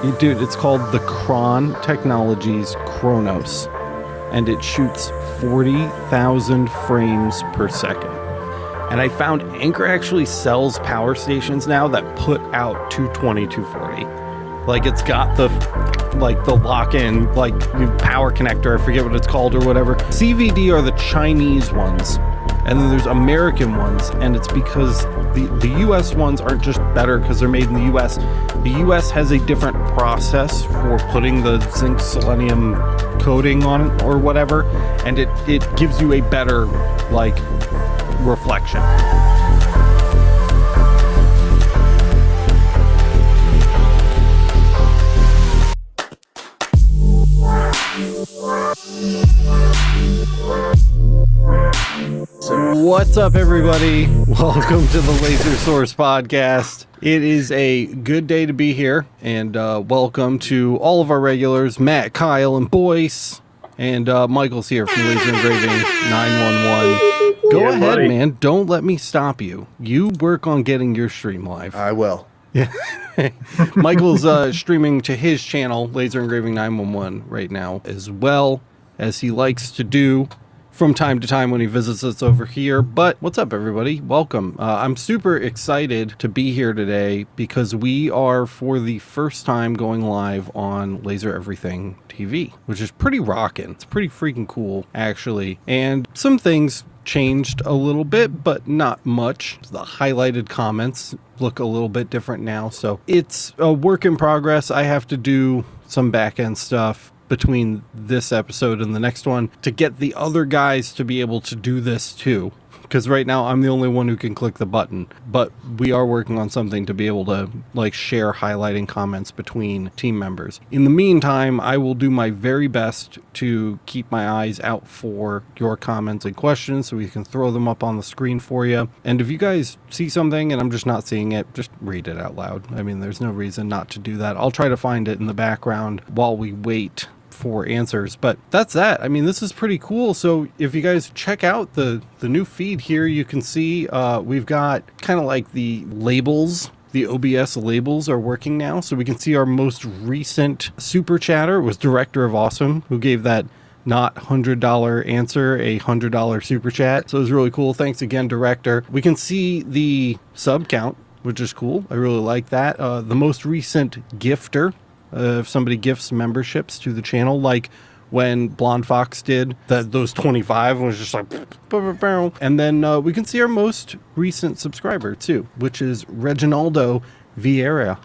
Dude, it's called the Cron Technologies Chronos, and it shoots 40,000 frames per second. And I found Anker actually sells power stations now that put out 220, 240. Like, it's got the lock-in, power connector, I forget what it's called or whatever. CVD are the Chinese ones, and then there's American ones, and it's because the US ones aren't just better because they're made in the US. The US has a different process for putting the zinc selenium coating on it or whatever, and it gives you a better, reflection. What's up, everybody? Welcome to the Laser Source Podcast. It is a good day to be here, and welcome to all of our regulars, Matt, Kyle, and Boyce, and Michael's here from Laser Engraving 911. Go ahead, buddy. Man. Don't let me stop you. You work on getting your stream live. I will. Yeah. Michael's streaming to his channel, Laser Engraving 911, right now, as well as he likes to do from time to time when he visits us over here. But what's up, everybody? Welcome. I'm super excited to be here today because we are, for the first time, going live on Laser Everything TV, which is pretty rockin'. It's pretty freaking cool, actually. And some things changed a little bit, but not much. The highlighted comments look a little bit different now, so it's a work in progress. I have to do some back-end stuff between this episode and the next one to get the other guys to be able to do this too, because right now I'm the only one who can click the button, but we are working on something to be able to share highlighting comments between team members. In the meantime, I will do my very best to keep my eyes out for your comments and questions so we can throw them up on the screen for you. And if you guys see something and I'm just not seeing it, just read it out loud. I mean, there's no reason not to do that. I'll try to find it in the background while we wait for answers, but that's that. I mean, this is pretty cool. So if you guys check out the new feed here, you can see we've got kind of like the labels. The OBS labels are working now, so we can see our most recent super chatter was Director of Awesome, who gave that not $100 answer a $100 super chat. So it was really cool. Thanks again, Director. We can see the sub count, which is cool. I really like that. The most recent gifter, if somebody gifts memberships to the channel, like when Blonde Fox did those 25 was just like, and then we can see our most recent subscriber too, which is Reginaldo Vieira,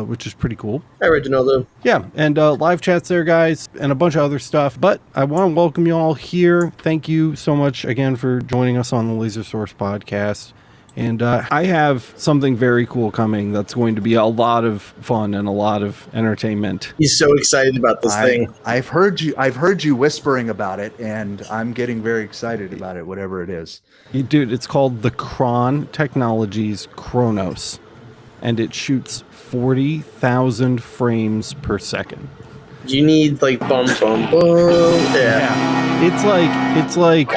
which is pretty cool. Hi, Reginaldo. Yeah, and live chats there, guys, and a bunch of other stuff. But I want to welcome you all here. Thank you so much again for joining us on the Laser Source Podcast. And I have something very cool coming that's going to be a lot of fun and a lot of entertainment. He's so excited about this thing. I've heard you whispering about it, and I'm getting very excited about it, whatever it is. Dude, it's called the Cron Technologies Chronos, and it shoots 40,000 frames per second. You need bum bum boom. Yeah. It's like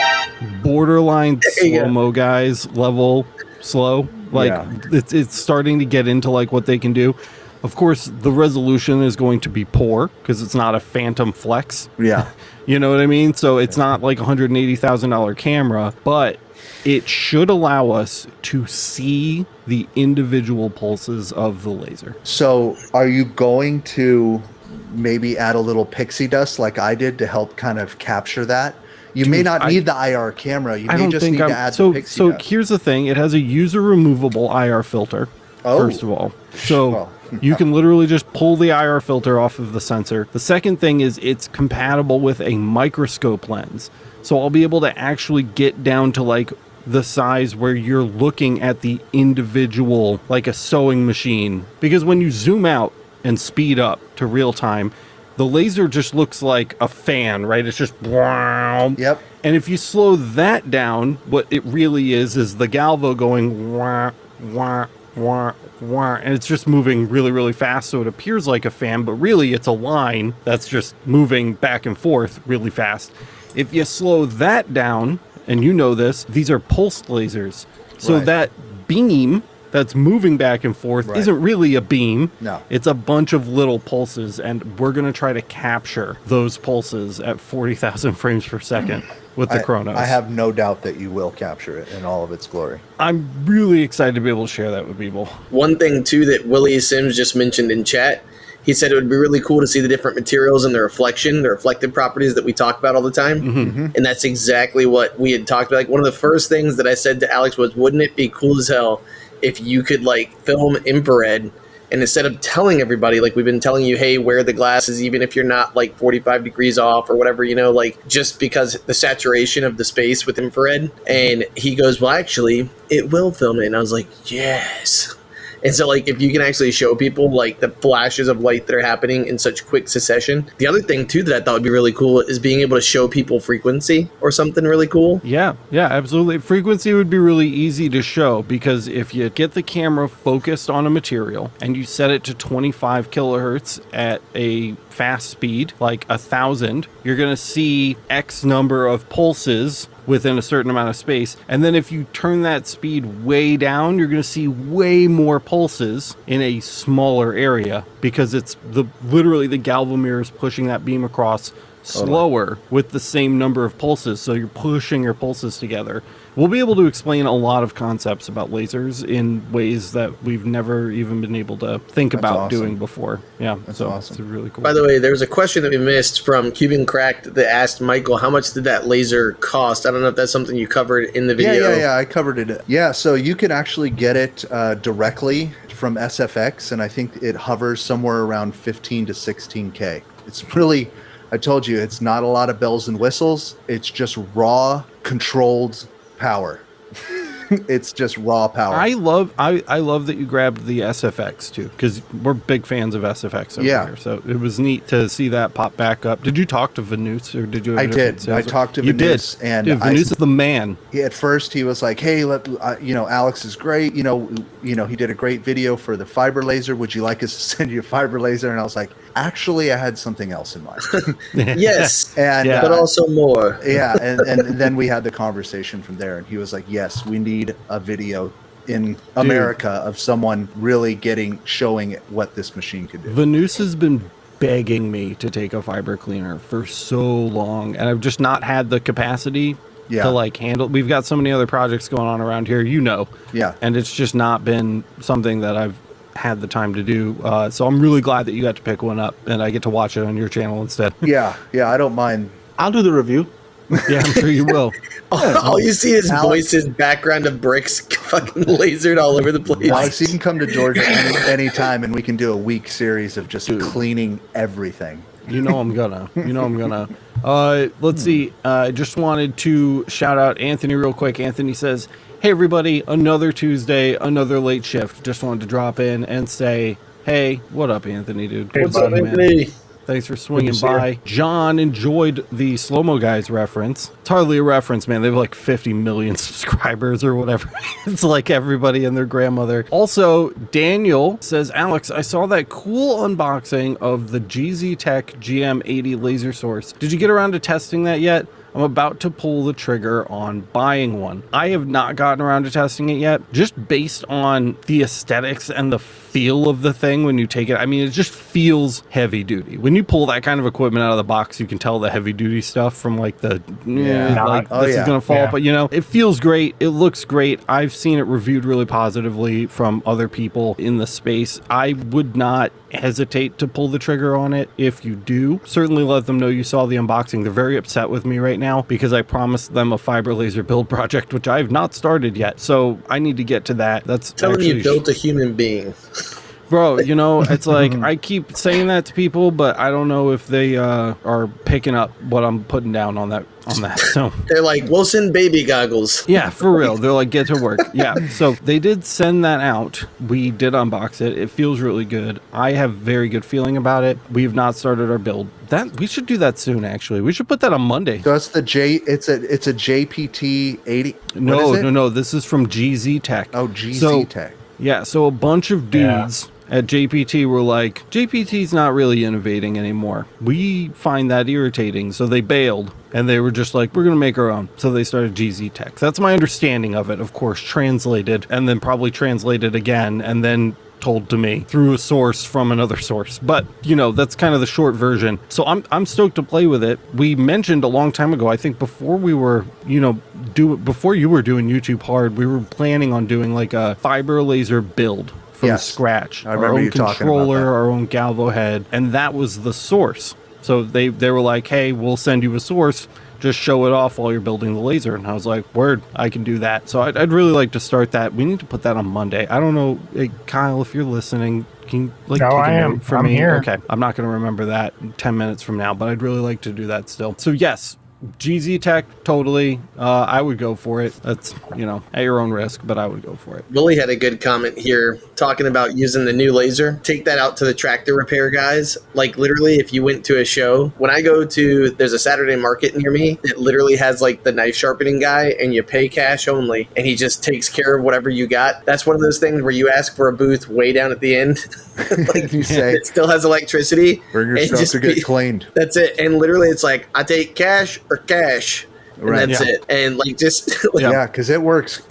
borderline slow-mo guys level slow. It's starting to get into what they can do. Of course, the resolution is going to be poor because it's not a Phantom Flex. Yeah. You know what I mean? So it's not like $180,000 camera, but it should allow us to see the individual pulses of the laser. So are you going to maybe add a little pixie dust like I did to help kind of capture that? You may not need the IR camera. You may just need to add the pixie dust. So here's the thing. It has a user removable IR filter, first of all. So you can literally just pull the IR filter off of the sensor. The second thing is it's compatible with a microscope lens. So I'll be able to actually get down to the size where you're looking at the individual, like a sewing machine. Because when you zoom out and speed up to real time, the laser just looks like a fan, right? It's just wow. Yep. And if you slow that down, what it really is the galvo going wah, wah, wah, wah, and it's just moving really, really fast. So it appears like a fan, but really it's a line that's just moving back and forth really fast. If you slow that down, and you know this, these are pulsed lasers. So that beam that's moving back and forth isn't really a beam. No. It's a bunch of little pulses, and we're going to try to capture those pulses at 40,000 frames per second with the Chronos. I have no doubt that you will capture it in all of its glory. I'm really excited to be able to share that with people. One thing, too, that Willie Sims just mentioned in chat, he said it would be really cool to see the different materials and the reflective properties that we talk about all the time. Mm-hmm. And that's exactly what we had talked about. Like, one of the first things that I said to Alex was, wouldn't it be cool as hell if you could like film infrared, and instead of telling everybody, like we've been telling you, hey, wear the glasses, even if you're not like 45 degrees off or whatever, you know, like just because the saturation of the space with infrared. And he goes, well, actually, it will film it. And I was like, yes. And so, like, if you can actually show people, like, the flashes of light that are happening in such quick succession. The other thing, too, that I thought would be really cool is being able to show people frequency or something really cool. Yeah, absolutely. Frequency would be really easy to show because if you get the camera focused on a material and you set it to 25 kilohertz at a fast speed, like 1,000, you're going to see X number of pulses within a certain amount of space. And then if you turn that speed way down, you're going to see way more pulses in a smaller area because it's literally the galvanometer is pushing that beam across slower with the same number of pulses. So you're pushing your pulses together. We'll be able to explain a lot of concepts about lasers in ways that we've never even been able to think about doing before. Yeah, that's so awesome. It's really cool. By the way, there's a question that we missed from Cuban Cracked that asked Michael, how much did that laser cost? I don't know if that's something you covered in the video. Yeah, I covered it. Yeah, so you can actually get it directly from SFX, and I think it hovers somewhere around 15 to 16K. It's really, I told you, it's not a lot of bells and whistles. It's just raw, controlled power. It's just raw power. I love that you grabbed the SFX too, because we're big fans of SFX over here. So it was neat to see that pop back up. Did you talk to Venus or did you? I did. I talked to Venus, and dude, Venus is the man. At first, he was like, "Hey, Alex is great. You know, he did a great video for the fiber laser. Would you like us to send you a fiber laser?" And I was like, "Actually, I had something else in mind." Yes, and but also more. Yeah, and then we had the conversation from there, and he was like, "Yes, we need a video in America of someone really showing what this machine could do." Venus has been begging me to take a fiber cleaner for so long, and I've just not had the capacity to like handle. We've got so many other projects going on around here, and it's just not been something that I've had the time to do. So I'm really glad that you got to pick one up and I get to watch it on your channel instead. Yeah, I don't mind. I'll do the review. Yeah, I'm sure you will. All you see is voices, background of bricks fucking lasered all over the place. Alex, you can come to Georgia anytime and we can do a week series of just cleaning everything. I'm gonna. Let's see. I just wanted to shout out Anthony real quick. Anthony says, "Hey everybody, another Tuesday, another late shift. Just wanted to drop in and say, hey, what up, Anthony, dude? Hey, what's up, Anthony? Thanks for swinging by." John enjoyed the Slow-Mo Guys reference. It's hardly a reference, man. They have like 50 million subscribers or whatever. It's like everybody and their grandmother. Also, Daniel says, "Alex, I saw that cool unboxing of the GZ Tech GM80 laser source. Did you get around to testing that yet? I'm about to pull the trigger on buying one." I have not gotten around to testing it yet, just based on the aesthetics and the feel of the thing when you take it. I mean, it just feels heavy duty. When you pull that kind of equipment out of the box, you can tell the heavy duty stuff from like the, this is going to fall. Yeah. But it feels great. It looks great. I've seen it reviewed really positively from other people in the space. I would not hesitate to pull the trigger on it. If you do, certainly let them know you saw the unboxing. They're very upset with me right now because I promised them a fiber laser build project, which I have not started yet. So I need to get to that. That's tell them you built a human being. Bro, it's like I keep saying that to people, but I don't know if they are picking up what I'm putting down on that. So they're like, Wilson baby goggles. Yeah, for real. They're like, get to work. Yeah. So they did send that out. We did unbox it. It feels really good. I have very good feeling about it. We've not started our build. That we should do that soon. Actually, we should put that on Monday. So it's it's a JPT 80. No. This is from GZ Tech. Oh, GZ Tech. Yeah, so a bunch of dudes at JPT were like, JPT's not really innovating anymore. We find that irritating. So they bailed and they were just like, we're going to make our own. So they started GZ Tech. That's my understanding of it, of course, translated and then probably translated again and then told to me through a source from another source. But, you know, that's kind of the short version. So I'm stoked to play with it. We mentioned a long time ago, I think before we were, you know, before you were doing YouTube Hard, we were planning on doing like a fiber laser build from scratch. I remember you talking about that. Our own controller, our own galvo head, and that was the source. So they were like, hey, we'll send you a source. Just show it off while you're building the laser. And I was like, word, I can do that. So I'd really like to start that. We need to put that on Monday. I don't know, hey, Kyle, if you're listening, can you take a note for me? Here. Okay, I'm not going to remember that 10 minutes from now, but I'd really like to do that still. So yes, GZ Tech, totally. I would go for it. That's, you know, at your own risk, but I would go for it. Willie had a good comment here talking about using the new laser. Take that out to the tractor repair guys. Like literally, if you went to a show, when I go to, there's a Saturday market near me that literally has like the knife sharpening guy and you pay cash only and he just takes care of whatever you got. That's one of those things where you ask for a booth way down at the end. Like You say, it still has electricity. bring your and stuff just to get cleaned. That's it. And literally it's like, I take cash or cash. And Right. that's it. And like just like, Yeah, because it works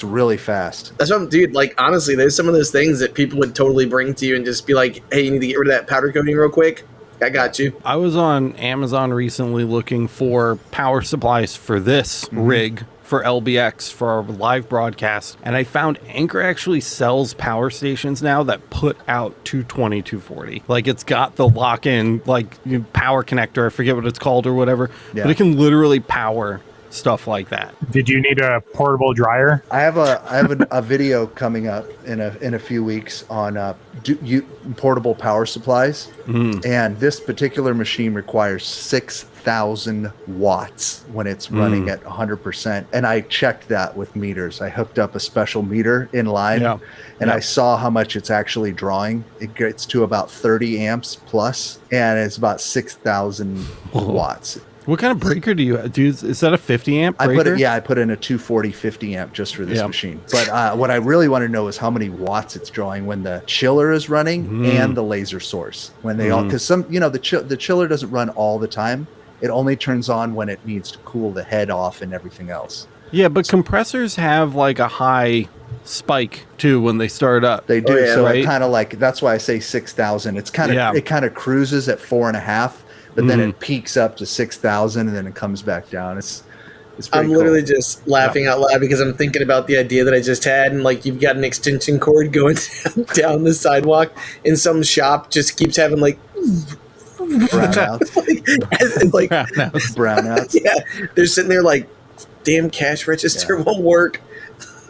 really fast. that's what, dude, like honestly, there's some of those things that people would totally bring to you and just be like, hey, you need to get rid of that powder coating real quick. I got you. I was on Amazon recently looking for power supplies for this rig for LBX for our live broadcast, and I found Anchor actually sells power stations now that put out 220, 240. Like it's got the lock-in like power connector, I forget what it's called or whatever, but it can literally power stuff like that. Did you need a portable dryer? I have a video coming up in a few weeks on portable power supplies, and this particular machine requires 6,000 watts when it's running at 100%. And I checked that with meters. I hooked up a special meter in line, and I saw how much it's actually drawing. It gets to about 30 amps plus, and it's about 6,000 watts. What kind of breaker do you have? Is that a 50 amp breaker? I put in a 240 50 amp just for this machine. But what I really want to know is how many watts it's drawing when the chiller is running and the laser source. When they all, because some, you know, the chiller doesn't run all the time. It only turns on when it needs to cool the head off and everything else. Yeah, but compressors have like a high spike too when they start up. They do. So right? it kind of like, that's why I say 6,000. It's kind of, it kind of cruises at 4.5. But then it peaks up to 6,000 and then it comes back down. It's pretty cool. Literally just laughing out loud because I'm thinking about the idea that I just had, and like you've got an extension cord going down the sidewalk, and some shop just keeps having like brownouts. like Brownouts. Yeah, they're sitting there like, damn cash register won't work.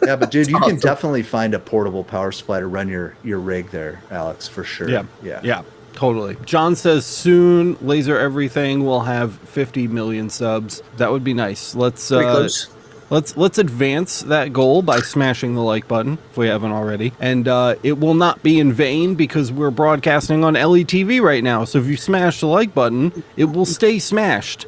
Yeah, but dude, you can definitely find a portable power supply to run your rig there, Alex, for sure. Yeah. Totally. John says soon Laser Everything will have 50 million subs. That would be nice. Let's advance that goal by smashing the like button if we haven't already. And it will not be in vain because we're broadcasting on LETV right now. So if you smash the like button, it will stay smashed.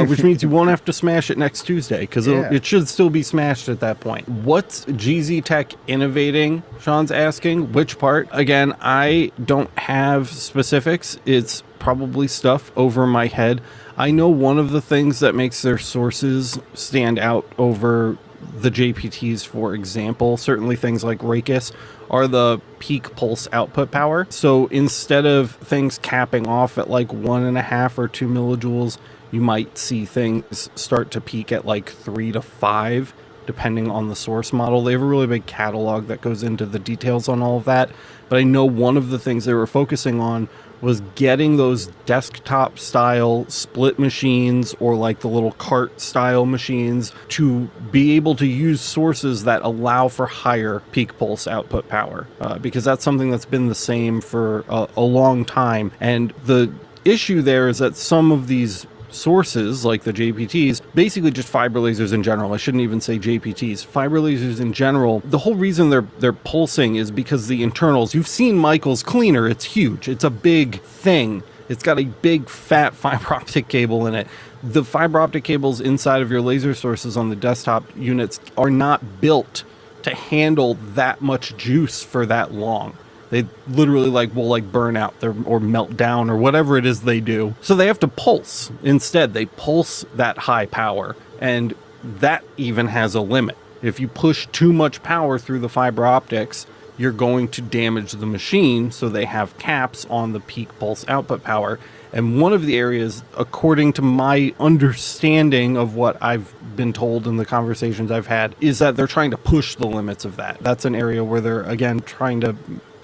Which means you won't have to smash it next Tuesday because it should still be smashed at that point. What's GZ Tech innovating? Sean's asking. Which part? Again, I don't have specifics. It's probably stuff over my head. I know one of the things that makes their sources stand out over the JPTs, for example, certainly things like Rakis, are the peak pulse output power. So instead of things capping off at like 1.5 or 2 millijoules, you might see things start to peak at like 3 to 5, depending on the source model. They have a really big catalog that goes into the details on all of that. But I know one of the things they were focusing on was getting those desktop style split machines or like the little cart style machines to be able to use sources that allow for higher peak pulse output power, because that's something that's been the same for a long time. And the issue there is that some of these sources like the JPTs, basically just fiber lasers in general, I shouldn't even say JPTs, fiber lasers in general, the whole reason they're pulsing is because the internals, you've seen Michael's cleaner, it's huge, it's a big thing, it's got a big fat fiber optic cable in it. The fiber optic cables inside of your laser sources on the desktop units are not built to handle that much juice for that long. They literally will burn out or melt down or whatever it is they do. So they have to pulse instead. They pulse that high power, and that even has a limit. If you push too much power through the fiber optics, you're going to damage the machine. So they have caps on the peak pulse output power. And one of the areas, according to my understanding of what I've been told in the conversations I've had, is that they're trying to push the limits of that. That's an area where they're, again, trying to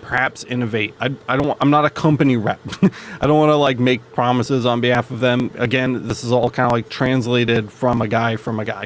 perhaps innovate. I'm not a company rep. I don't want to make promises on behalf of them. Again, this is all kind of translated from a guy.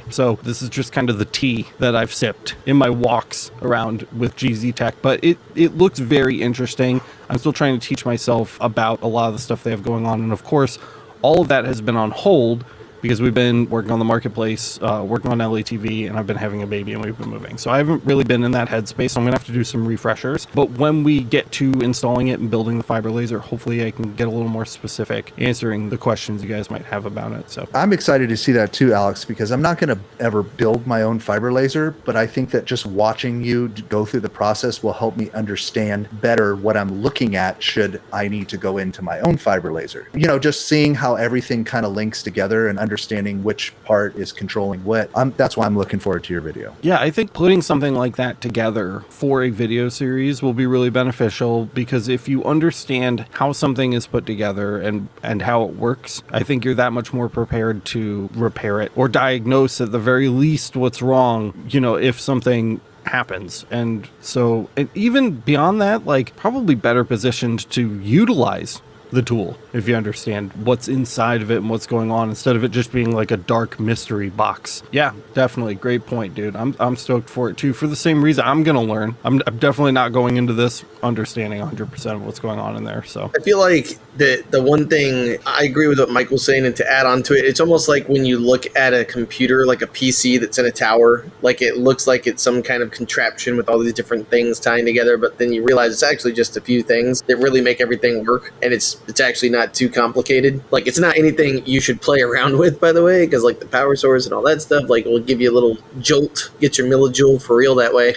So this is just kind of the tea that I've sipped in my walks around with GZ Tech, but it looks very interesting. I'm still trying to teach myself about a lot of the stuff they have going on. And of course, all of that has been on hold because we've been working on the marketplace, working on LATV, and I've been having a baby and we've been moving. So I haven't really been in that headspace. So I'm gonna have to do some refreshers. But when we get to installing it and building the fiber laser, hopefully I can get a little more specific, answering the questions you guys might have about it. So I'm excited to see that too, Alex, because I'm not gonna ever build my own fiber laser, but I think that just watching you go through the process will help me understand better what I'm looking at should I need to go into my own fiber laser. Just seeing how everything kind of links together and understanding which part is controlling what. That's why I'm looking forward to your video. Yeah, I think putting something like that together for a video series will be really beneficial, because if you understand how something is put together and how it works, I think you're that much more prepared to repair it or diagnose at the very least what's wrong, if something happens. And so, and even beyond that, probably better positioned to utilize the tool if you understand what's inside of it and what's going on, instead of it just being like a dark mystery box. Yeah, definitely. Great point, dude. I'm stoked for it too, for the same reason. I'm gonna learn. I'm definitely not going into this understanding 100% of what's going on in there. So I feel like the one thing, I agree with what Michael's saying, and to add on to it, it's almost like when you look at a computer, like a PC that's in a tower, it looks like it's some kind of contraption with all these different things tying together, but then you realize it's actually just a few things that really make everything work, and it's actually not too complicated. It's not anything you should play around with, by the way, because the power source and all that stuff, will give you a little jolt, get your millijoule for real that way.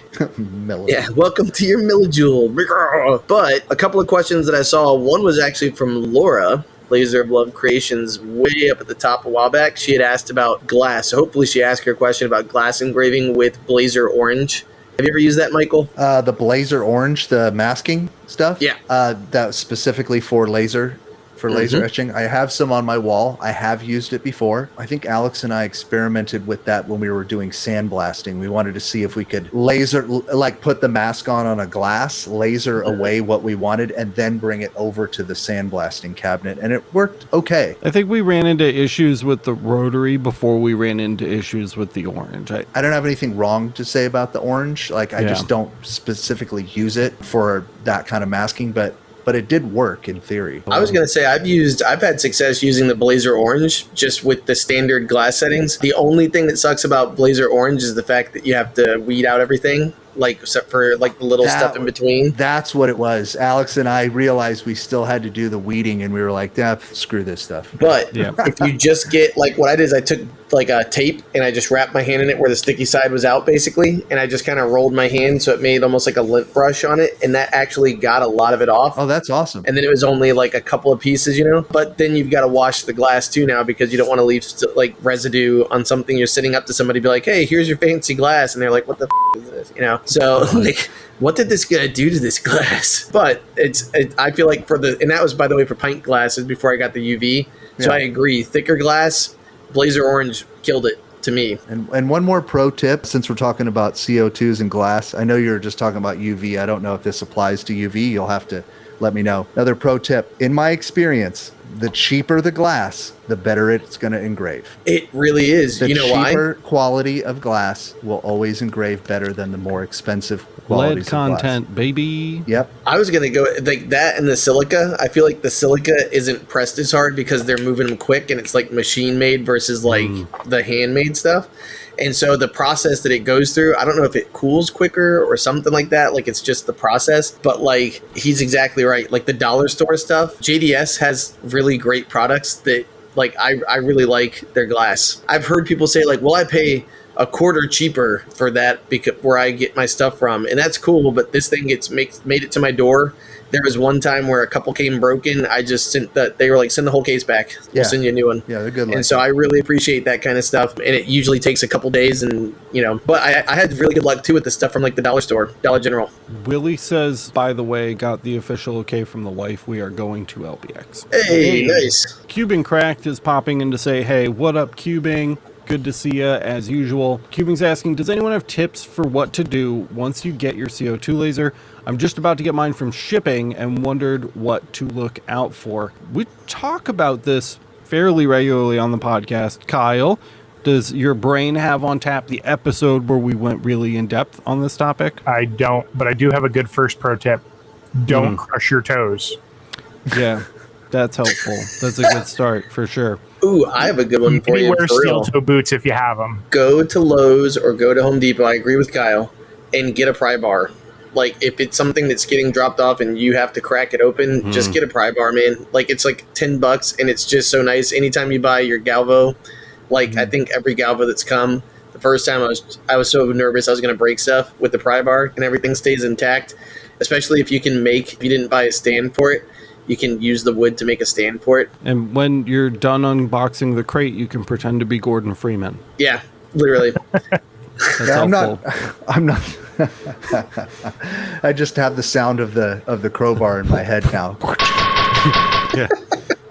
Yeah, welcome to your millijoule. But a couple of questions that I saw, one was actually from Laura, Laser of Love Creations, way up at the top a while back. She had asked about glass. So hopefully she asked her a question about glass engraving with Blazer Orange. Have you ever used that, Michael? The Blazer Orange, the masking stuff? Yeah. That's specifically for laser etching. I have some on my wall. I have used it before. I think Alex and I experimented with that when we were doing sandblasting. We wanted to see if we could laser, put the mask on a glass, laser away what we wanted, and then bring it over to the sandblasting cabinet. And it worked okay. I think we ran into issues with the rotary before we ran into issues with the orange. I don't have anything wrong to say about the orange. I just don't specifically use it for that kind of masking, but it did work in theory. I was going to say I've had success using the Blazer Orange just with the standard glass settings. The only thing that sucks about Blazer Orange is the fact that you have to weed out everything, except for the little stuff in between. That's what it was. Alex and I realized we still had to do the weeding, and we were like, screw this stuff. But if you just get what I did is I took a tape and I just wrapped my hand in it where the sticky side was out, basically, and I just kind of rolled my hand so it made almost like a lint brush on it, and that actually got a lot of it off. Oh, that's awesome. And then it was only a couple of pieces, but then you've got to wash the glass too now, because you don't want to leave residue on something. You're sitting up to somebody, be like, hey, here's your fancy glass, and they're like, what the is this, so what did this guy do to this glass? But I feel like and that was, by the way, for pint glasses before I got the UV. So I agree, thicker glass, Blazer Orange killed it to me. And one more pro tip, since we're talking about CO2s and glass. I know you're just talking about UV. I don't know if this applies to UV. You'll have to let me know. Another pro tip, in my experience, the cheaper the glass, the better it's going to engrave. It really is. The you know why? cheaper quality of glass will always engrave better than the more expensive qualities lead content, of glass. Baby. Yep. I was going to go that and the silica. I feel like the silica isn't pressed as hard because they're moving them quick, and it's machine made versus the handmade stuff. And so the process that it goes through, I don't know if it cools quicker or something like that. It's just the process. But he's exactly right. The dollar store stuff, JDS has really great products that I really like their glass. I've heard people say well, I pay a quarter cheaper for that because where I get my stuff from, and that's cool. But this thing made it to my door. There was one time where a couple came broken. I just sent they were like, send the whole case back. We'll send you a new one. Yeah, they're good. And so I really appreciate that kind of stuff. And it usually takes a couple days, and but I had really good luck too with the stuff from like the dollar store, Dollar General. Willie says, by the way, got the official okay from the wife. We are going to LBX. Hey, nice. Cubing Cracked is popping in to say, hey, what up, Cubing? Good to see ya, as usual. Cubing's asking, does anyone have tips for what to do once you get your CO2 laser? I'm just about to get mine from shipping and wondered what to look out for. We talk about this fairly regularly on the podcast. Kyle, does your brain have on tap the episode where we went really in depth on this topic? I don't, but I do have a good first pro tip. Don't crush your toes. Yeah, that's helpful. That's a good start for sure. Ooh, I have a good one for Maybe you. wear For real. steel toe boots if you have them. Go to Lowe's or go to Home Depot. I agree with Kyle, and get a pry bar. Like if it's something that's getting dropped off and you have to crack it open, just get a pry bar, man. Like it's like $10 and it's just so nice. Anytime you buy your Galvo, like I think every Galvo that's come, the first time I was so nervous I was gonna break stuff with the pry bar, and everything stays intact. Especially if you didn't buy a stand for it, you can use the wood to make a stand for it. And when you're done unboxing the crate, you can pretend to be Gordon Freeman. Yeah, literally. That's Yeah, helpful. I'm not. I just have the sound of the crowbar in my head now. Yeah.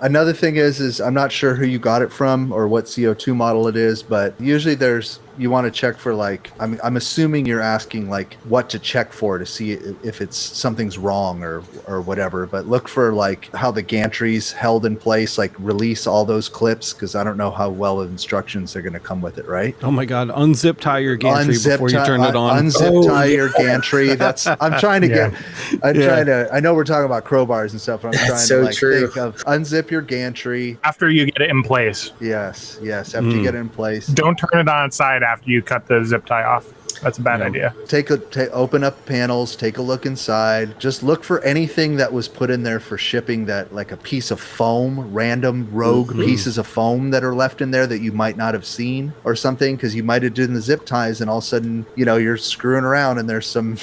Another thing is I'm not sure who you got it from or what CO2 model it is, but usually you want to check for like, I'm assuming you're asking like what to check for to see if it's something's wrong or whatever, but look for like how the gantry's held in place, like release all those clips, because I don't know how well the instructions are going to come with it, right? Oh my God, unzip tie your gantry before you turn it on. Unzip tie your gantry. I'm trying to I know we're talking about crowbars and stuff, but I'm trying so to like true. think of unzip your gantry. After you get it in place. Yes, after you get it in place. Don't turn it on its side after you cut the zip tie off. That's a bad idea. Open up panels, take a look inside. Just look for anything that was put in there for shipping, that like a piece of foam, random rogue pieces of foam that are left in there that you might not have seen or something, because you might have done the zip ties and all of a sudden, you're screwing around and there's some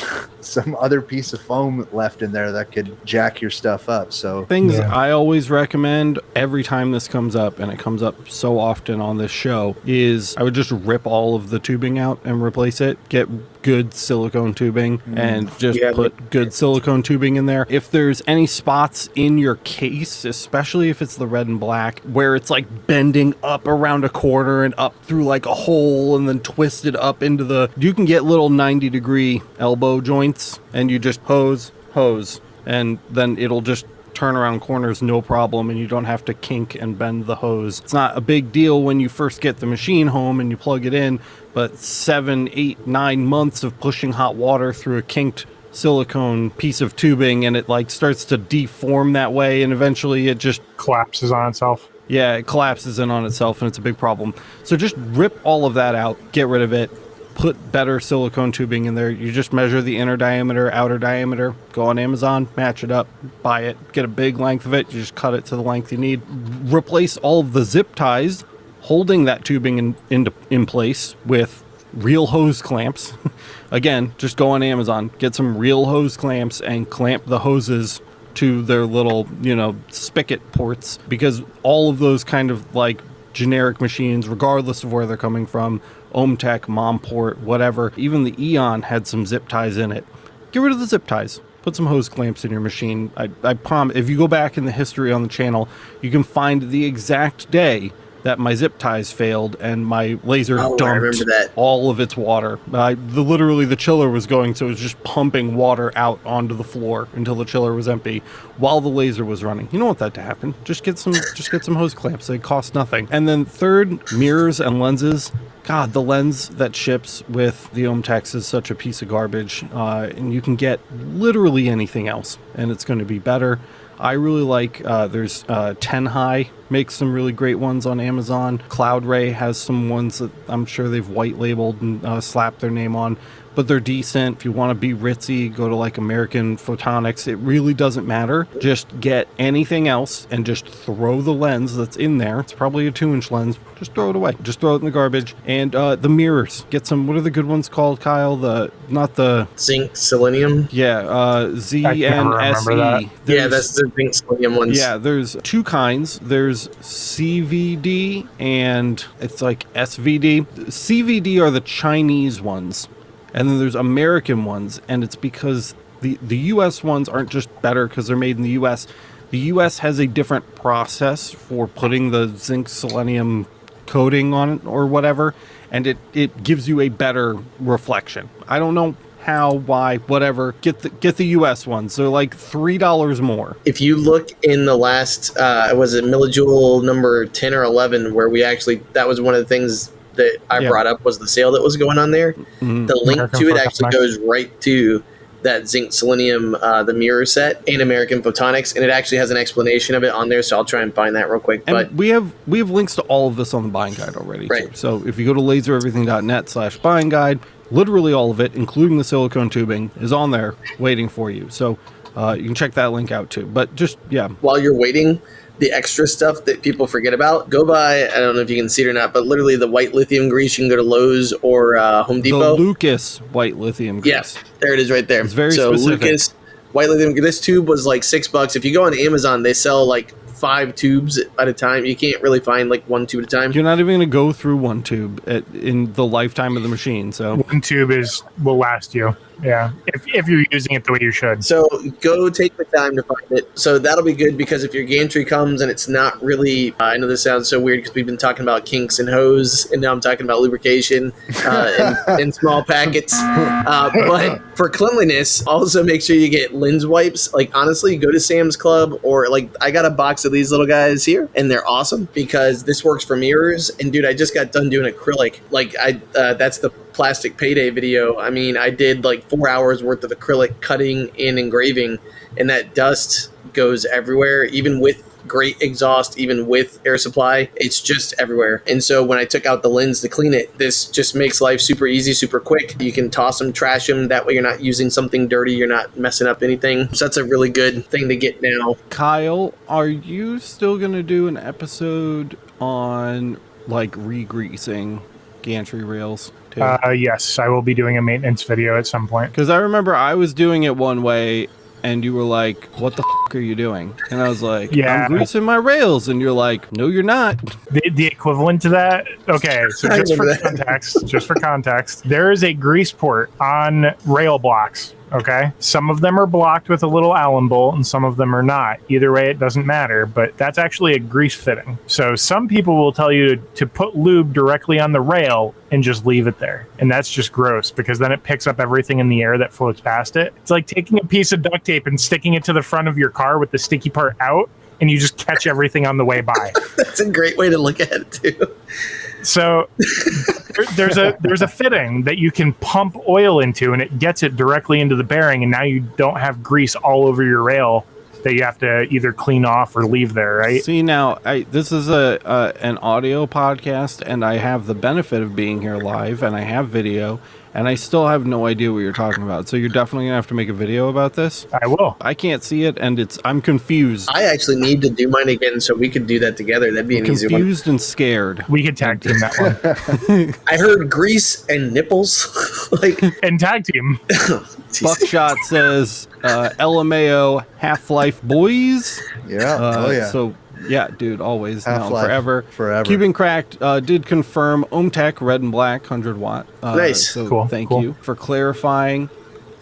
other piece of foam left in there that could jack your stuff up. So Things I always recommend every time this comes up, and it comes up so often on this show, is I would just rip all of the tubing out and replace it. Get good silicone tubing and just put good silicone tubing in there. If there's any spots in your case, especially if it's the red and black, where it's like bending up around a corner and up through like a hole and then twisted up into you can get little 90-degree elbow joints, and you just hose, and then it'll just turn around corners no problem, and you don't have to kink and bend the hose. It's not a big deal when you first get the machine home and you plug it in, but 7, 8, 9 months of pushing hot water through a kinked silicone piece of tubing, and it like starts to deform that way, and eventually it just Collapses on itself. Yeah, it collapses in on itself, and it's a big problem. So just rip all of that out, get rid of it, put better silicone tubing in there. You just measure the inner diameter, outer diameter, go on Amazon, match it up, buy it, get a big length of it, you just cut it to the length you need. Replace all of the zip ties holding that tubing in place with real hose clamps. Again, just go on Amazon, get some real hose clamps and clamp the hoses to their little, spigot ports, because all of those kind of like generic machines, regardless of where they're coming from, Ohmtech, Momport, whatever, even the Eon had some zip ties in it. Get rid of the zip ties. Put some hose clamps in your machine. I promise, if you go back in the history on the channel, you can find the exact day that my zip ties failed and my laser dumped all of its water. Literally the chiller was going, so it was just pumping water out onto the floor until the chiller was empty while the laser was running. You don't want that to happen. Just get some hose clamps. They cost nothing. And then third, mirrors and lenses. God, the lens that ships with the Ohmtechs is such a piece of garbage, and you can get literally anything else, and it's going to be better. I really like, there's 10 High makes some really great ones on Amazon. Cloud Ray has some ones that I'm sure they've white labeled and slapped their name on. but they're decent. If you want to be ritzy, go to like American Photonics. It really doesn't matter. Just get anything else and just throw the lens that's in there. It's probably a 2-inch lens. Just throw it away. Just throw it in the garbage. And the mirrors. Get some, what are the good ones called, Kyle? Not the zinc selenium. Yeah, ZNSE. Yeah, that's the zinc selenium ones. Yeah, there's 2 kinds. There's CVD and it's like SVD. CVD are the Chinese ones, and then there's American ones, and it's because the US ones aren't just better because they're made in the US. The US has a different process for putting the zinc selenium coating on it or whatever, and it gives you a better reflection. I don't know how, why, whatever. Get the US ones. They're like $3 more. If you look in the last, was it millijoule number 10 or 11, where we actually, that was one of the things that I brought up, was the sale that was going on there. Mm-hmm. The link to it actually goes right to that zinc selenium, the mirror set, and American Photonics, and it actually has an explanation of it on there, so I'll try and find that real quick. And but we have links to all of this on the buying guide already, right? Too. So if you go to lasereverything.net/buying guide, literally all of it, including the silicone tubing, is on there waiting for you. So you can check that link out too. But just, yeah. While you're waiting, the extra stuff that people forget about, go buy, I don't know if you can see it or not, but literally the white lithium grease, you can go to Lowe's or Home Depot. The Lucas white lithium grease. Yes, there it is right there. It's very specific. Lucas white lithium, this tube was like $6. If you go on Amazon, they sell like 5 tubes at a time. You can't really find like 1 tube at a time. You're not even going to go through 1 tube in the lifetime of the machine. So 1 tube will last you. Yeah, if you're using it the way you should. So go take the time to find it. So that'll be good, because if your gantry comes and it's not really, I know this sounds so weird because we've been talking about kinks and hose, and now I'm talking about lubrication in small packets. But for cleanliness, also make sure you get lens wipes. Like, honestly, go to Sam's Club, or like, I got a box of these little guys here, and they're awesome because this works for mirrors. And dude, I just got done doing acrylic. Like, that's the plastic payday video. I mean, I did like 4 hours worth of acrylic cutting and engraving, and that dust goes everywhere, even with great exhaust, even with air supply. It's just everywhere. And so when I took out the lens to clean it, this just makes life super easy, super quick. You can toss them, trash them. That way you're not using something dirty. You're not messing up anything. So that's a really good thing to get now. Kyle, are you still going to do an episode on like re-greasing gantry rails too? Yes, I will be doing a maintenance video at some point. Because I remember I was doing it one way, and you were like, what the f*** are you doing? And I was like, I'm greasing my rails. And you're like, no, you're not. The equivalent to that? Okay, so just for context, there is a grease port on rail blocks. Okay, some of them are blocked with a little Allen bolt and some of them are not. Either way, it doesn't matter, but that's actually a grease fitting. So some people will tell you to put lube directly on the rail and just leave it there. And that's just gross, because then it picks up everything in the air that floats past it. It's like taking a piece of duct tape and sticking it to the front of your car with the sticky part out, and you just catch everything on the way by. That's a great way to look at it too. So there's a fitting that you can pump oil into, and it gets it directly into the bearing, and now you don't have grease all over your rail that you have to either clean off or leave there, right? See, now, this is an audio podcast, and I have the benefit of being here live, and I have video, and I still have no idea what you're talking about. So you're definitely going to have to make a video about this? I will. I can't see it, and I'm confused. I actually need to do mine again, so we could do that together. That'd be an easy one. Confused and scared. We could tag team that one. I heard grease and nipples. And tag team. Buckshot says, LMAO Half-Life Boys. Yeah. So, yeah, dude, always, now, Half-Life, forever. Cuban Cracked did confirm Ohmtech Red and Black 100 watt. Nice. So cool. Thank you for clarifying.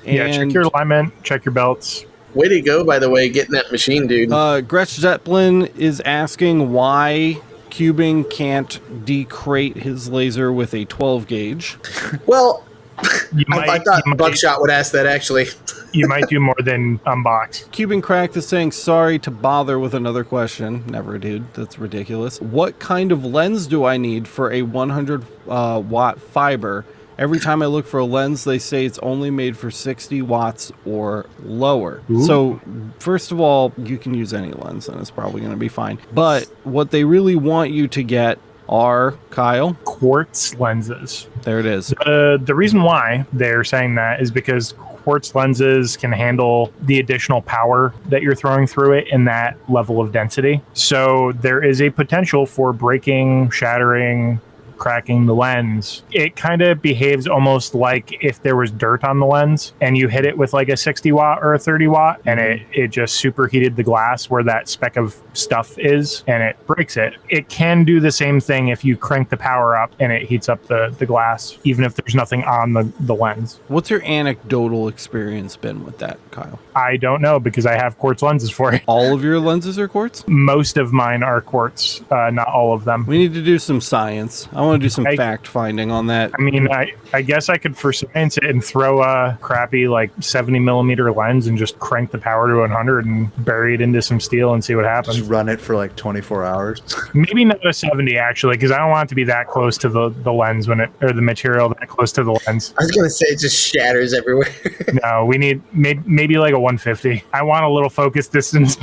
Yeah, check your alignment, check your belts. Way to go, by the way, getting that machine, dude. Gretsch Zeppelin is asking why Cubing can't decrate his laser with a 12 gauge. Well, I thought Buckshot would ask that, actually. You might do more than unbox. Cuban Cracked is saying, sorry to bother with another question. Never, dude. That's ridiculous. What kind of lens do I need for a 100 watt fiber? Every time I look for a lens, they say it's only made for 60 watts or lower. Ooh. So, first of all, you can use any lens, and it's probably going to be fine. But what they really want you to get are, Kyle? Quartz lenses. There it is. The reason why they're saying that is because quartz lenses can handle the additional power that you're throwing through it in that level of density. So there is a potential for breaking, shattering, cracking the lens. It kind of behaves almost like if there was dirt on the lens and you hit it with like a 60 watt or a 30 watt and it just superheated the glass where that speck of stuff is and it breaks it. It can do the same thing if you crank the power up and it heats up the glass, even if there's nothing on the lens. What's your anecdotal experience been with that, Kyle? I don't know because I have quartz lenses for it. All of your lenses are quartz? Most of mine are quartz, not all of them. We need to do some science. I want to do some fact finding on that. I mean, I guess I could for science it and throw a crappy like 70 millimeter lens and just crank the power to 100 and bury it into some steel and see what happens. Just run it for like 24 hours. Maybe not a 70 actually, because I don't want it to be that close to the lens or the material that close to the lens. I was gonna say it just shatters everywhere. No, we need maybe like a 150. I want a little focus distance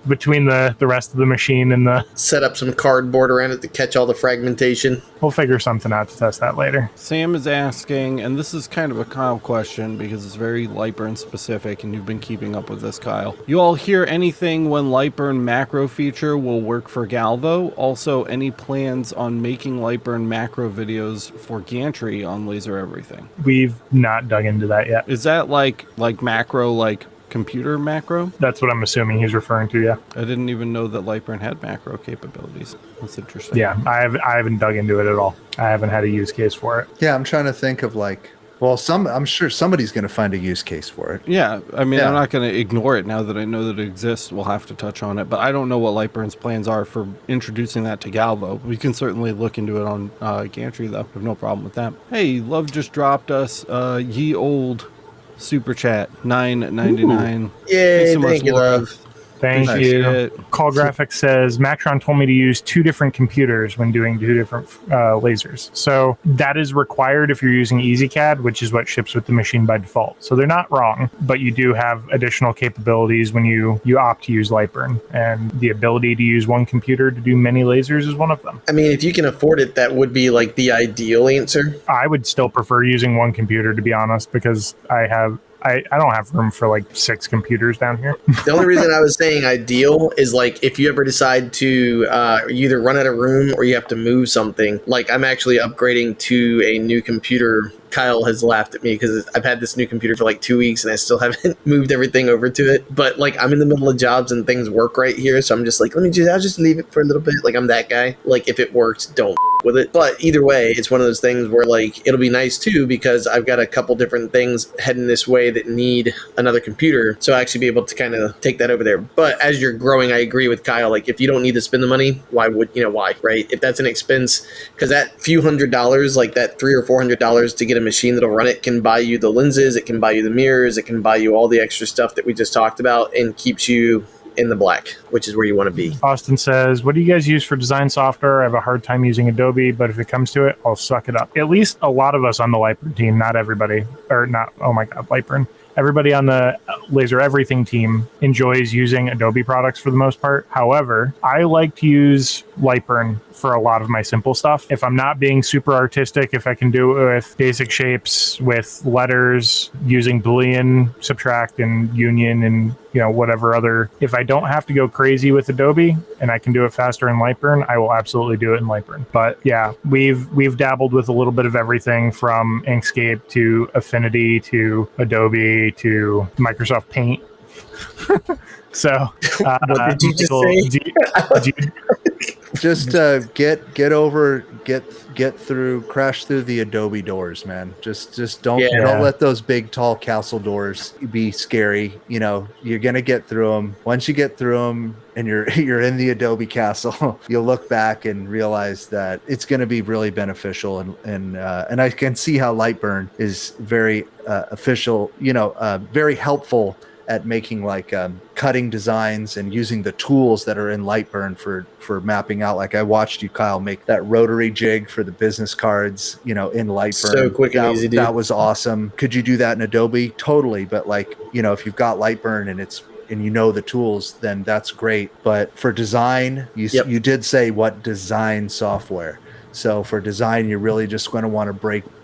between the rest of the machine and the... Set up some cardboard around it to catch all the fragmentation. We'll figure something out to test that later. Sam is asking, and this is kind of a Kyle question because it's very Lightburn specific and you've been keeping up with this, Kyle. You all hear anything when Lightburn macro feature will work for Galvo? Also, any plans on making Lightburn macro videos for gantry on Laser Everything? We've not dug into that yet. Is that like macro, like computer macro? That's what I'm assuming he's referring to, yeah. I didn't even know that Lightburn had macro capabilities. That's interesting. Yeah, I haven't dug into it at all. I haven't had a use case for it. Yeah, I'm trying to think of like, well, I'm sure somebody's going to find a use case for it. Yeah, I mean, Yeah. I'm not going to ignore it now that I know that it exists. We'll have to touch on it, but I don't know what Lightburn's plans are for introducing that to Galvo. We can certainly look into it on gantry, though. I have no problem with that. Hey, Love just dropped us ye old super chat, $9.99. Yay, Thanks thank you, Laura. love. Thank Nice you. shit. Call Graphics says Macron told me to use 2 different computers when doing 2 different lasers. So that is required if you're using EasyCAD, which is what ships with the machine by default. So they're not wrong, but you do have additional capabilities when you opt to use Lightburn. And the ability to use one computer to do many lasers is one of them. I mean, if you can afford it, that would be like the ideal answer. I would still prefer using one computer, to be honest, because I don't have room for like 6 computers down here. The only reason I was saying ideal is like if you ever decide to you either run out of room or you have to move something. Like I'm actually upgrading to a new computer. Kyle has laughed at me because I've had this new computer for like 2 weeks and I still haven't moved everything over to it. But like I'm in the middle of jobs and things work right here, so I'm just like, I'll just leave it for a little bit. Like I'm that guy. Like if it works, don't with it. But either way, it's one of those things where like it'll be nice too because I've got a couple different things heading this way that need another computer, so I actually be able to kind of take that over there. But as you're growing, I agree with Kyle. Like if you don't need to spend the money, why, right? If that's an expense, because that few $100s, like that $300 or $400 to get a machine that'll run it can buy you the lenses, it can buy you the mirrors, it can buy you all the extra stuff that we just talked about and keeps you in the black, which is where you want to be. Austin says, what do you guys use for design software? I have a hard time using Adobe, but if it comes to it, I'll suck it up. At least a lot of us on the Lightburn team, not everybody, or not, oh my God, Lightburn. Everybody on the Laser Everything team enjoys using Adobe products for the most part. However, I like to use Lightburn for a lot of my simple stuff. If I'm not being super artistic, if I can do it with basic shapes, with letters, using Boolean, subtract, and union, and whatever other. If I don't have to go crazy with Adobe and I can do it faster in Lightburn, I will absolutely do it in Lightburn. But yeah, we've dabbled with a little bit of everything from Inkscape to Affinity to Adobe to Microsoft Paint. So, what did you just say? Just get through, crash through the Adobe doors, man. Just don't let those big tall castle doors be scary. You're gonna get through them. Once you get through them and you're in the Adobe castle, you'll look back and realize that it's going to be really beneficial. And I can see how Lightburn is very official. Very helpful at making like cutting designs and using the tools that are in Lightburn for mapping out. Like I watched you, Kyle, make that rotary jig for the business cards, in Lightburn. So quick and easy, dude. That was awesome. Could you do that in Adobe? Totally. But like, if you've got Lightburn and the tools, then that's great. But for design, you did say what design software. So for design, you're really just going to want to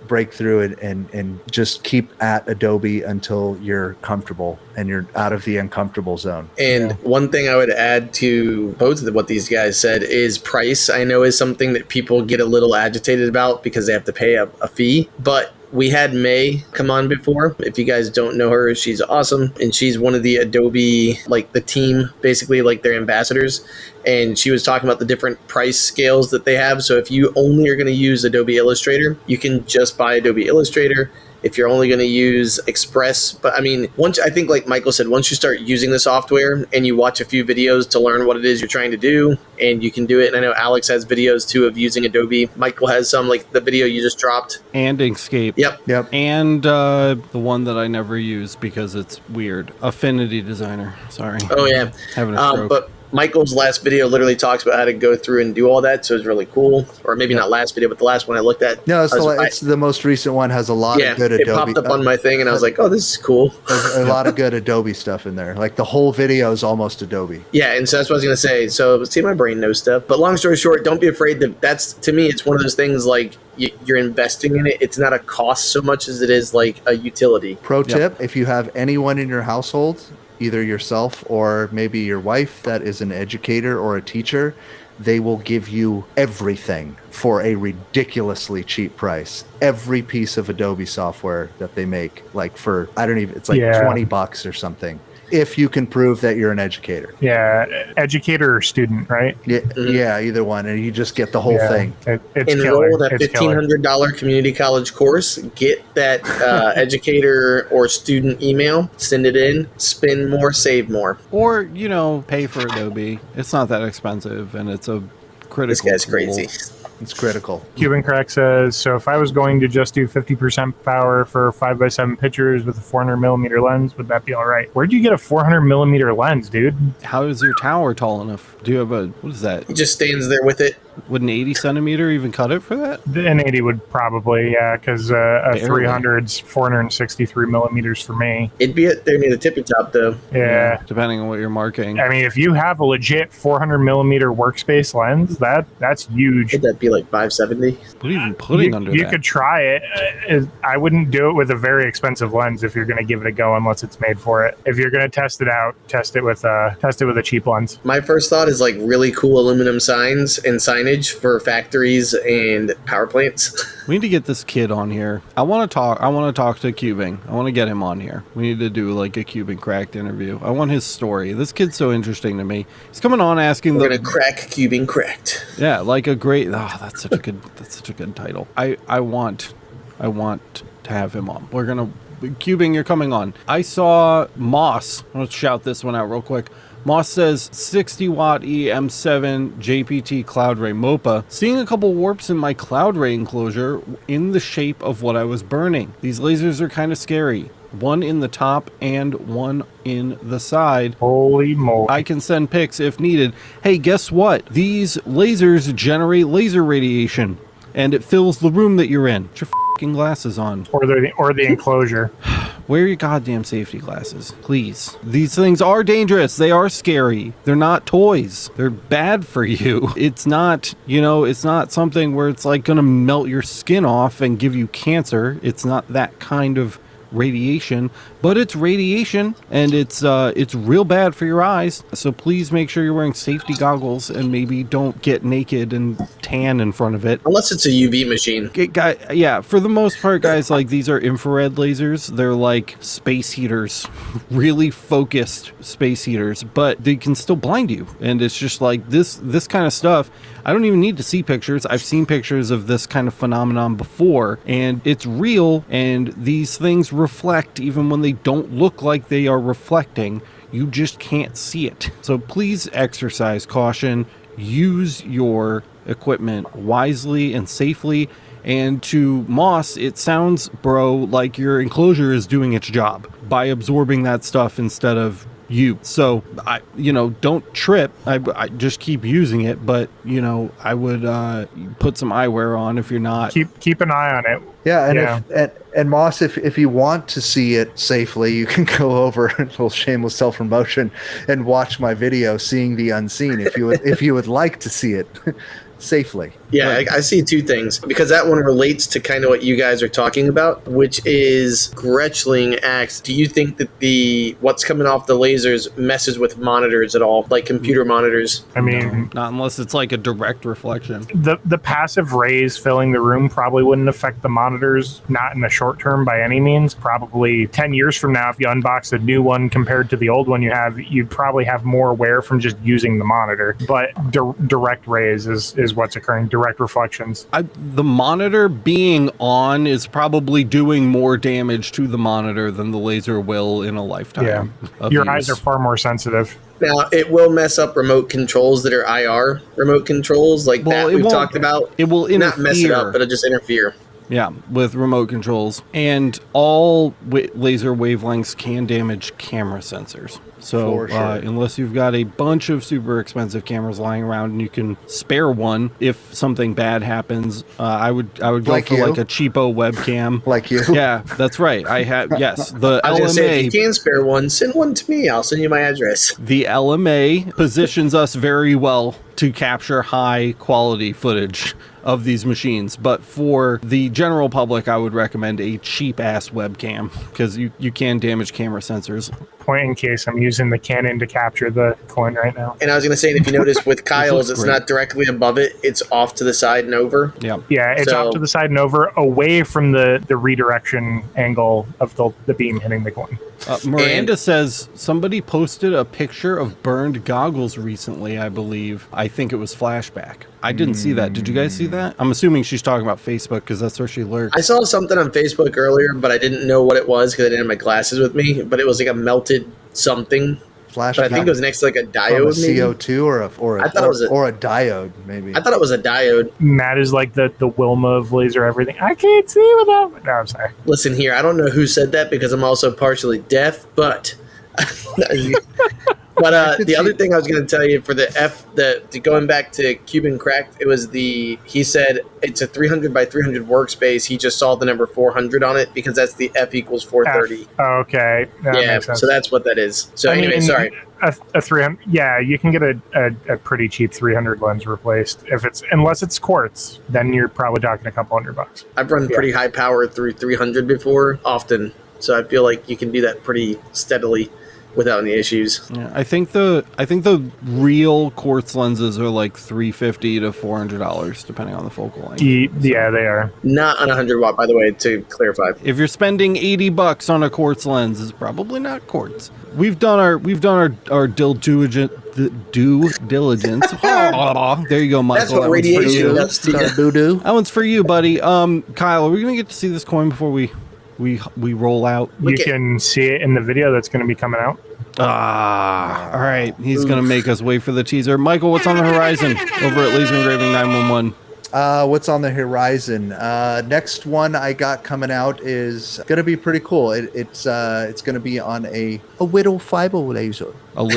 break through it and just keep at Adobe until you're comfortable and you're out of the uncomfortable zone. And one thing I would add to both of what these guys said is price. I know is something that people get a little agitated about because they have to pay a fee, but we had May come on before. If you guys don't know her, she's awesome. And she's one of the Adobe, like the team, basically like their ambassadors. And she was talking about the different price scales that they have. So if you only are going to use Adobe Illustrator, you can just buy Adobe Illustrator. If you're only going to use Express, but I mean, once I think like Michael said, once you start using the software and you watch a few videos to learn what it is you're trying to do, and you can do it. And I know Alex has videos too of using Adobe. Michael has some, like the video you just dropped. And Inkscape. Yep. And the one that I never use because it's weird. Affinity Designer. Sorry. Oh yeah. Having a stroke. But Michael's last video literally talks about how to go through and do all that, so it's really cool. Or maybe not last video, but the last one I looked at. No, it's the most recent one. Has a lot of good Adobe. It popped up on my thing, and I was like, "Oh, this is cool." There's a lot of good Adobe stuff in there. Like the whole video is almost Adobe. Yeah, and so that's what I was gonna say. So see, my brain knows stuff. But long story short, don't be afraid that's to me, it's one of those things like you're investing in it. It's not a cost so much as it is like a utility. Pro tip: if you have anyone in your household, either yourself or maybe your wife that is an educator or a teacher, they will give you everything for a ridiculously cheap price. Every piece of Adobe software that they make, like for, it's like $20 or something. If you can prove that you're an educator. Yeah, educator or student, right? Yeah, either one. And you just get the whole thing. It's Enroll that it's $1,500 community college course. Get that educator or student email. Send it in. Spend more, save more. Or, pay for Adobe. It's not that expensive, and it's a critical This guy's tool. crazy. It's critical. Cuban Crack says, so if I was going to just do 50% power for 5x7 pictures with a 400 millimeter lens, would that be all right? Where'd you get a 400 millimeter lens, dude? How is your tower tall enough? Do you have what is that? He just stands there with it. Would an 80 centimeter even cut it for that? An 80 would probably, yeah, because a 300's 463 millimeters for me. It'd be there near the tippy top, though. Yeah. Depending on what you're marking. I mean, if you have a legit 400 millimeter workspace lens, that's huge. Could that be like 570? What are you even putting under that? You could try it. I wouldn't do it with a very expensive lens if you're going to give it a go unless it's made for it. If you're going to test it out, test it with a cheap lens. My first thought is like really cool aluminum signs and signage for factories and power plants. We need to get this kid on here. I want to talk to Cubing. I want to get him on here. We need to do like a Cubing Cracked interview. I want his story. This kid's so interesting to me. He's coming on asking We're gonna crack Cubing Cracked. Yeah, like a great that's such a good title. I want to have him on. We're gonna Cubing, you're coming on. I saw Moss. Let's shout this one out real quick. Moss says 60 watt EM7 JPT Cloud Ray MOPA. Seeing a couple warps in my Cloud Ray enclosure in the shape of what I was burning. These lasers are kind of scary. One in the top and one in the side. Holy moly. I can send pics if needed. Hey, guess what? These lasers generate laser radiation and it fills the room that you're in. Put your f***ing glasses on. Or the enclosure. Wear your goddamn safety glasses, please. These things are dangerous. They are scary. They're not toys. They're bad for you. It's not, it's not something where it's like going to melt your skin off and give you cancer. It's not that kind of radiation, but it's radiation and it's real bad for your eyes. So please make sure you're wearing safety goggles and maybe don't get naked and tan in front of it. Unless it's a UV machine. Yeah, for the most part, guys, like these are infrared lasers. They're like space heaters, really focused space heaters, but they can still blind you. And it's just like this kind of stuff. I don't even need to see pictures. I've seen pictures of this kind of phenomenon before, and it's real, and these things reflect even when they don't look like they are reflecting. You just can't see it. So please exercise caution. Use your equipment wisely and safely. And to Moss, it sounds, bro, like your enclosure is doing its job by absorbing that stuff instead of you. So don't trip. I just keep using it, but I would put some eyewear on if you're not. Keep an eye on it. Yeah, and Yeah. and Moss, if you want to see it safely, you can go over a little shameless self promotion and watch my video, "Seeing the Unseen." If you would like to see it safely. Yeah, I see two things because that one relates to kind of what you guys are talking about, which is Gretschling asks, do you think that what's coming off the lasers messes with monitors at all, like computer monitors? I mean, Not unless it's like a direct reflection. the passive rays filling the room probably wouldn't affect the monitors, not in the short term by any means. Probably 10 years from now, if you unbox a new one compared to the old one you have, you'd probably have more wear from just using the monitor. But direct rays is what's occurring. Direct reflections. The monitor being on is probably doing more damage to the monitor than the laser will in a lifetime. Yeah, your eyes are far more sensitive. Now, it will mess up remote controls that are IR remote controls, like that we've talked about. It will interfere. Not mess it up, but it'll just interfere. Yeah, with remote controls. And all laser wavelengths can damage camera sensors. So For sure. unless you've got a bunch of super expensive cameras lying around and you can spare one if something bad happens, I would go Like for you? like a cheapo webcam. Like you. Yeah, that's right. I have, yes. The I was going to say, if LMA, you can spare one, send one to me. I'll send you my address. the LMA positions us very well to capture high quality footage of these machines, but for the general public I would recommend a cheap ass webcam because you can damage camera sensors. Point in case, I'm using the Canon to capture the coin right now. And I was going to say, if you notice with Kyle's, it's great. not directly above it. It's off to the side and over. Yeah. Yeah, it's So- off to the side and over, away from the redirection angle of the beam hitting the coin. Miranda says somebody posted a picture of burned goggles recently, I believe. I think it was Flashback. I didn't see that. Did you guys see that? I'm assuming she's talking about Facebook because that's where she lurks. I saw something on Facebook earlier, but I didn't know what it was because I didn't have my glasses with me. But it was like a melted something. Flash. But I think it was next to like a from a diode, maybe. CO2 or I thought it was a diode, maybe. I thought it was a diode. Matt is like the Wilma of laser everything. I can't see without. No, I'm sorry. Listen here, I don't know who said that because I'm also partially deaf, but the other thing I was going to tell you for going back to Cuban Cracked, it was he said it's a 300 by 300 workspace. He just saw the number 400 on it because that's the F equals 430. Okay. That Yeah, makes sense. so that's what that is. So anyway, sorry. A 300. Yeah, you can get a pretty cheap 300 lens replaced unless it's quartz. Then you're probably talking a couple $100. I've run pretty high power through 300 before, often. So I feel like you can do that pretty steadily without any issues. Yeah, I think the real quartz lenses are like $350 to $400 depending on the focal length. Yeah, they are. Not on 100 watt, by the way, to clarify. If you're spending $80 on a quartz lens, it's probably not quartz. We've done our due diligence. There you go, Michael. That's what That one's for radiation you. does to you. Doo-doo. That one's for you, buddy. Kyle, are we gonna get to see this coin before we roll out? You can see it in the video that's going to be coming out. All right. He's gonna make us wait for the teaser. Michael, what's on the horizon over at Laser Engraving 911? What's on the horizon? Next one I got coming out is going to be pretty cool. It's going to be on a whittle fiber laser. A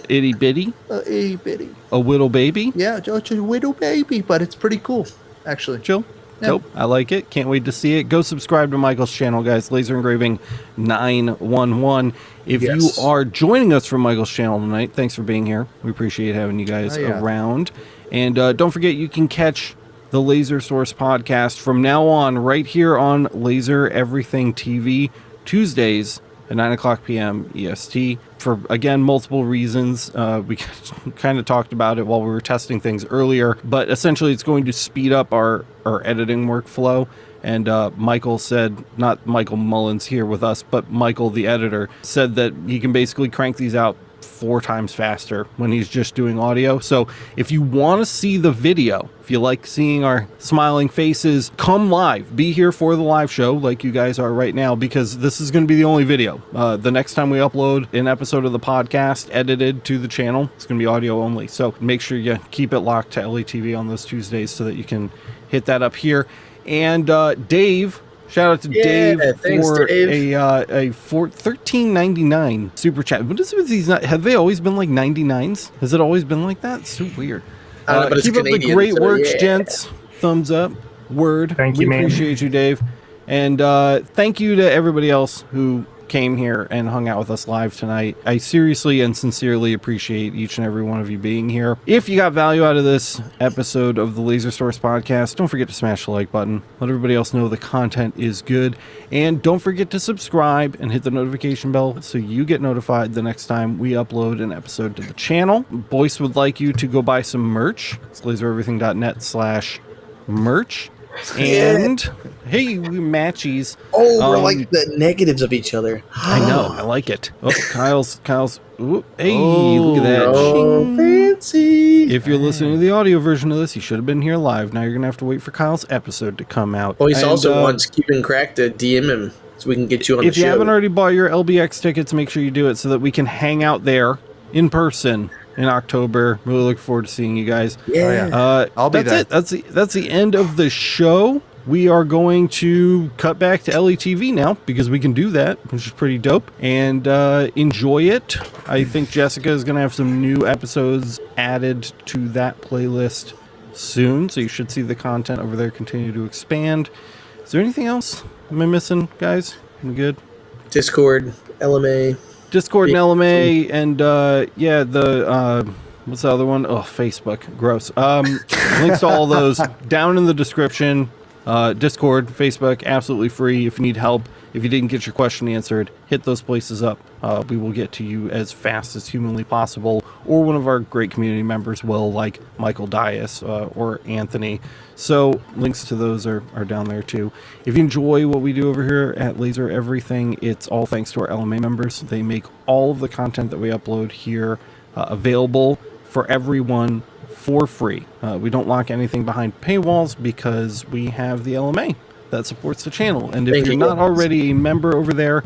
itty bitty? A bitty. A whittle baby? Yeah, just a whittle baby, but it's pretty cool, actually. Chill. Yeah. Dope. I like it. Can't wait to see it. Go subscribe to Michael's channel, guys. Laser Engraving 911. If you are joining us from Michael's channel tonight, thanks for being here. We appreciate having you guys around. And don't forget, you can catch the Laser Source podcast from now on right here on Laser Everything TV, Tuesdays at 9 o'clock p.m. EST. For, again, multiple reasons. We kind of talked about it while we were testing things earlier, but essentially it's going to speed up our editing workflow. And Michael said, not Michael Mullins here with us, but Michael, the editor, said that he can basically crank these out 4 times faster when he's just doing audio. So if you want to see the video, if you like seeing our smiling faces, come live. Be here for the live show like you guys are right now, because this is going to be the only video. The next time we upload an episode of the podcast edited to the channel, it's going to be audio only. So make sure you keep it locked to LETV on those Tuesdays so that you can hit that up here. And Dave, shout out to Dave for Dave. a $13.99 super chat. What is it with these? Have they always been like 99s? Has it always been like that? It's so weird. I don't know, but it's keep up the Canadian, great so works, yeah. gents. Thumbs up. Word. Thank we you, man. appreciate you, Dave. And thank you to everybody else who came here and hung out with us live tonight. I seriously and sincerely appreciate each and every one of you being here. If you got value out of this episode of the Laser Source Podcast, don't forget to smash the like button. Let everybody else know the content is good. And don't forget to subscribe and hit the notification bell so you get notified the next time we upload an episode to the channel. Boyce would like you to go buy some merch. It's lasereverything.net/merch. And hey, we matchies. Oh, we're like the negatives of each other. I know, I like it. Oh, Kyle's. Ooh, hey, look at that. Oh, fancy. If you're listening to the audio version of this, you should have been here live. Now you're gonna have to wait for Kyle's episode to come out. Oh, he also wants Cuban Crack to DM him so we can get you on the show. If you haven't already bought your LBX tickets, make sure you do it so that we can hang out there in person in October. Really look forward to seeing you guys. Yeah. I'll be there. That's the end of the show. We are going to cut back to LETV now because we can do that, which is pretty dope. And enjoy it. I think Jessica is going to have some new episodes added to that playlist soon, so you should see the content over there continue to expand. Is there anything else? Am I missing, guys? Am I good? Discord, LMA. Discord and LMA, and what's the other one? Oh, Facebook. Gross. Links to all those down in the description. Discord, Facebook, absolutely free. If you need help, if you didn't get your question answered, hit those places up. We will get to you as fast as humanly possible, or one of our great community members will, like Michael Dias or Anthony. So links to those are down there too. If you enjoy what we do over here at Laser Everything, it's all thanks to our LMA members. They make all of the content that we upload here available for everyone for free. We don't lock anything behind paywalls because we have the LMA that supports the channel. And if you're not already a member over there,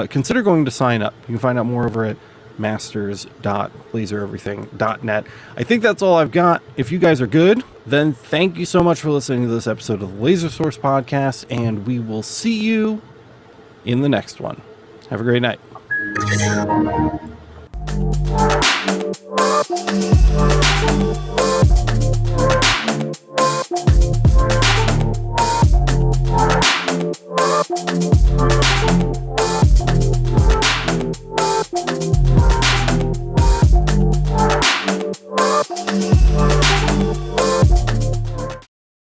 consider going to sign up. You can find out more over at masters.lasereverything.net. I think that's all I've got. If you guys are good, then thank you so much for listening to this episode of the Laser Source Podcast, and we will see you in the next one. Have a great night. We'll be right back.